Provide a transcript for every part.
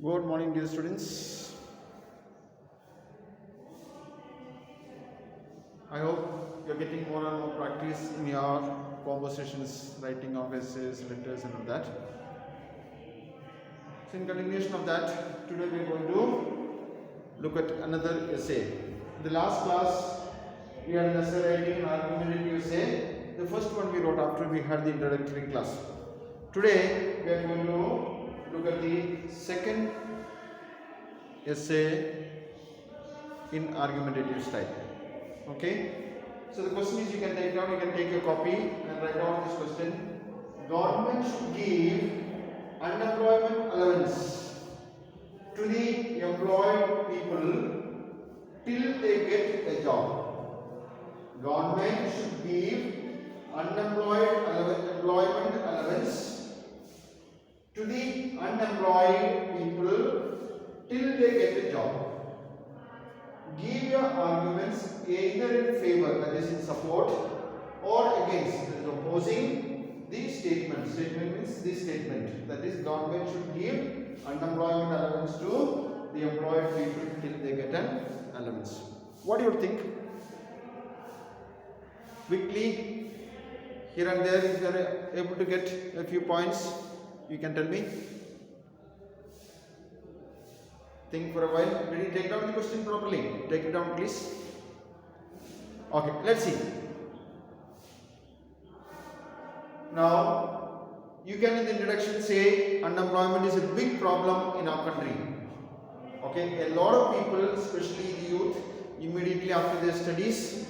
Good morning, dear students. I hope you're getting more and more practice in your conversations, writing of essays, letters, and all that. So, in continuation of that, today we are going to look at another essay. In the last class, we had an essay writing and argumentative essay. The first one we wrote after we had the introductory class. Today, we are going to look at the second essay in argumentative style. Okay, so the question is, you can take down, you can take a copy and write down this question. Government should give unemployment allowance to the employed people till they get a job. Government should give employment allowance to the unemployed people till they get a job. Give your arguments either in favor, that is in support, or against, that is opposing the statement. Statement means this statement, that is government should give unemployment allowance to the employed people till they get an allowance. What do you think? Quickly, here and there, if you are able to get a few points, you can tell me. Think for a while. Did you take down the question properly? Take it down, please. Okay, let's see. Now, you can in the introduction say unemployment is a big problem in our country. Okay, a lot of people, especially the youth, immediately after their studies,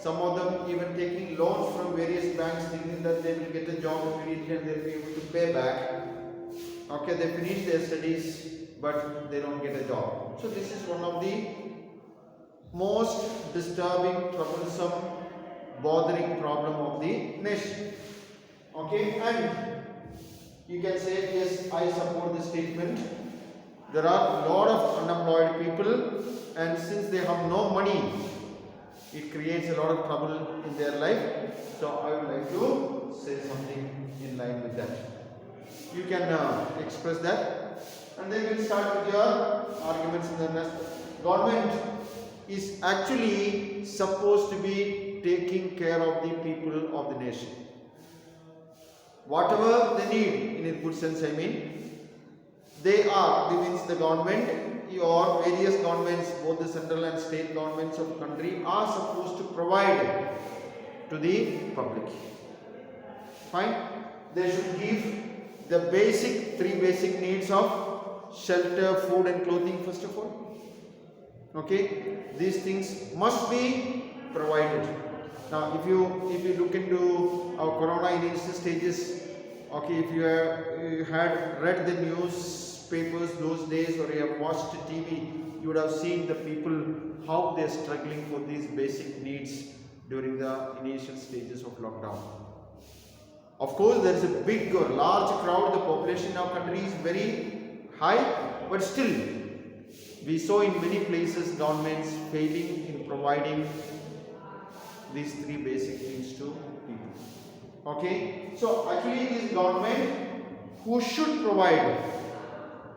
some of them even taking loans from various banks thinking that they will get a job immediately and they will be able to pay back. Okay, they finish their studies but they don't get a job. So this is one of the most disturbing, troublesome, bothering problem of the nation. Okay, and you can say, yes, I support the statement. There are a lot of unemployed people, and since they have no money, it creates a lot of trouble in their life. So I would like to say something in line with that. You can express that. And then we'll start with your arguments in the next. Government is actually supposed to be taking care of the people of the nation. Whatever they need, in a good sense I mean, means the government or various governments, both the central and state governments of the country are supposed to provide to the public. Fine? They should give the three basic needs of shelter, food and clothing first of all. Okay, these things must be provided. Now if you look into our corona initial stages, okay, if you had read the newspapers those days or you have watched TV, you would have seen the people how they are struggling for these basic needs during the initial stages of lockdown. Of course, there is a big or large crowd. The population in our country is very high, but still we saw in many places governments failing in providing these three basic things to people. Okay, so actually it is government who should provide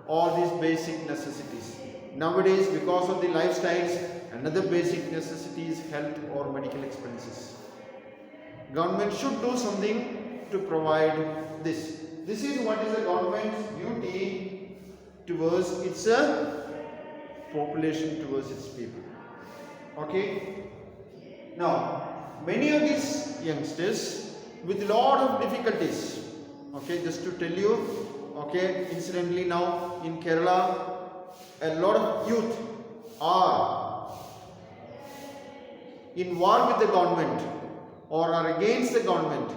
all these basic necessities. Nowadays, because of the lifestyles, another basic necessity is health or medical expenses. Government should do something to provide this. This is what is the government's duty towards its population, towards its people. Okay. Now, many of these youngsters with a lot of difficulties. Okay, just to tell you. Okay, incidentally now in Kerala, a lot of youth are in war with the government or are against the government.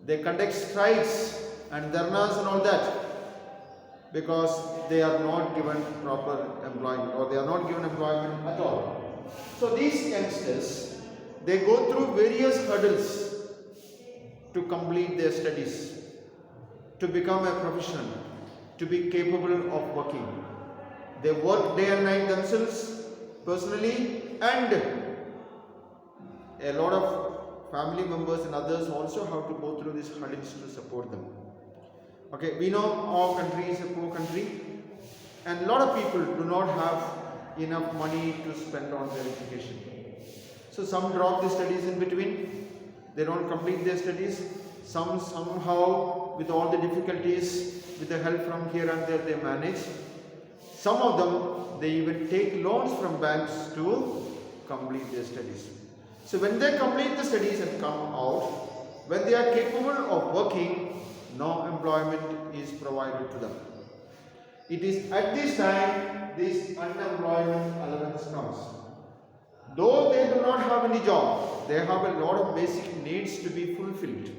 They conduct strikes and dharnas and all that, because they are not given proper employment or they are not given employment at all. So these youngsters, they go through various hurdles to complete their studies, to become a professional, to be capable of working. They work day and night themselves personally, and a lot of family members and others also have to go through these hurdles to support them. Okay, we know our country is a poor country. and a lot of people do not have enough money to spend on their education. So some drop the studies in between, they don't complete their studies. Some somehow, with all the difficulties, with the help from here and there, they manage. Some of them, they even take loans from banks to complete their studies. So when they complete the studies and come out, when they are capable of working, no employment is provided to them. It is at this time this unemployment allowance comes. Though they do not have any job, they have a lot of basic needs to be fulfilled.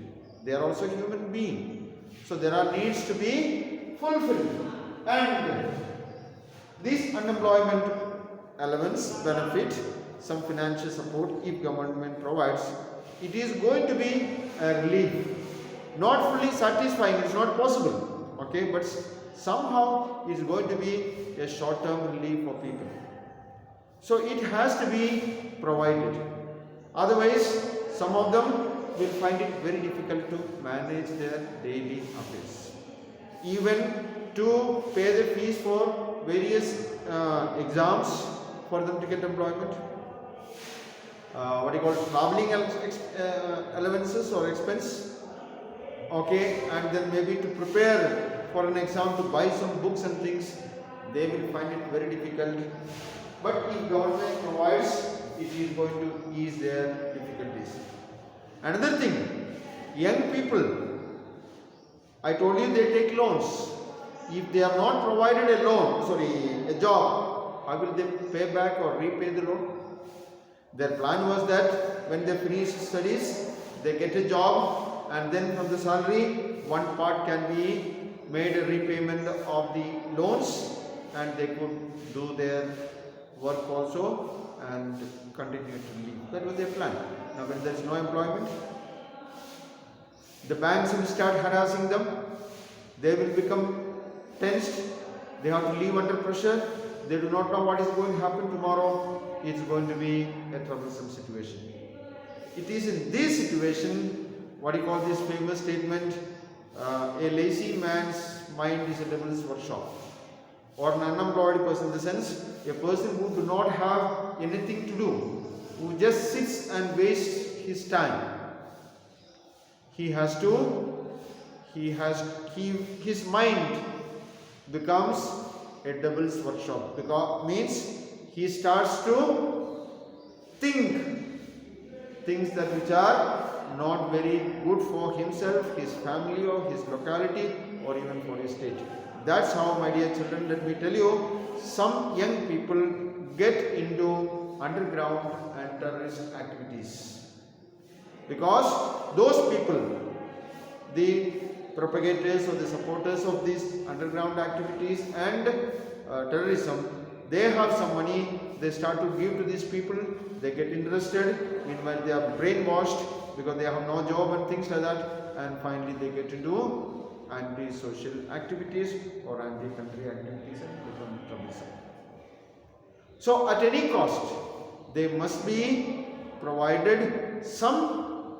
They are also human beings. So there are needs to be fulfilled. And this unemployment allowance benefit, some financial support if government provides, it is going to be a relief. Not fully satisfying, it's not possible. Okay, but somehow it's going to be a short-term relief for people. So it has to be provided. Otherwise, some of them will find it very difficult to manage their daily affairs. Even to pay the fees for various exams for them to get employment. What you call traveling allowances or expense. Okay, and then maybe to prepare for an exam, to buy some books and things, they will find it very difficult. But if government provides, it is going to ease their difficulties. Another thing, young people, I told you they take loans. If they are not provided a job, how will they pay back or repay the loan? Their plan was that when they finish studies, they get a job, and then from the salary, one part can be made a repayment of the loans, and they could do their work also and continue to live. That was their plan. Now when there is no employment, the banks will start harassing them. They will become tensed. They have to live under pressure. They do not know what is going to happen tomorrow. It's going to be a troublesome situation. It is in this situation, what you call this famous statement, a lazy man's mind is a devil's workshop. Or an unemployed person, in the sense, a person who do not have anything to do, who just sits and wastes his time. His mind becomes a devil's workshop, because means he starts to think things that which are not very good for himself, his family, or his locality, or even for his state. That's how, my dear children, let me tell you, some young people get into underground and terrorist activities. Because those people, the propagators or the supporters of these underground activities and terrorism, they have some money, they start to give to these people, they get interested, meanwhile they are brainwashed because they have no job and things like that, and finally they get into anti-social activities or anti-country activities and become troublesome. So at any cost, they must be provided some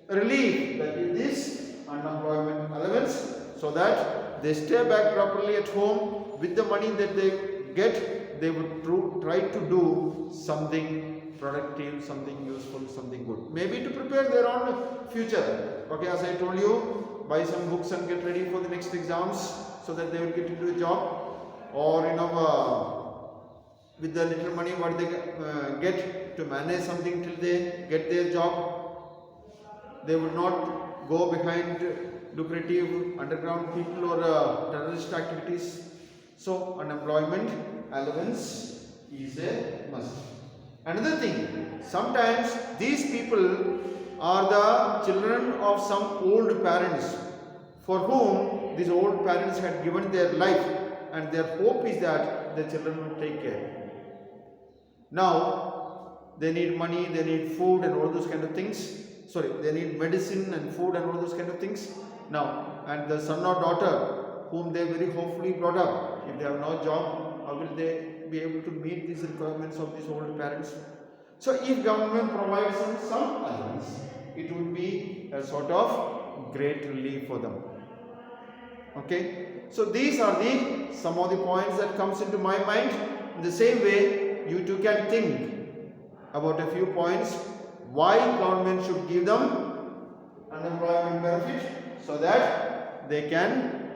relief, that is this unemployment allowance, so that they stay back properly at home. With the money that they get, they would try to do something productive, something useful, something good. Maybe to prepare their own future. Okay, as I told you, buy some books and get ready for the next exams so that they will get into a job. Or with the little money what they get to manage something till they get their job, they would not go behind lucrative underground people or terrorist activities. So unemployment allowance is a must. Another thing, sometimes these people are the children of some old parents for whom these old parents had given their life, and their hope is that the children will take care. Now they need money, they need food and all those kind of things. They need medicine and food and all those kind of things. Now, and the son or daughter whom they very hopefully brought up, if they have no job, how will they be able to meet these requirements of these old parents? So if government provides some allowance, it would be a sort of great relief for them. Okay, so these are the some of the points that comes into my mind. In the same way, you too can think about a few points why government should give them unemployment benefit, so that they can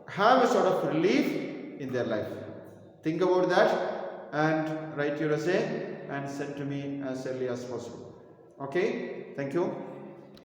have a sort of relief in their life. Think about that and write your essay and send to me as early as possible. Okay, thank you.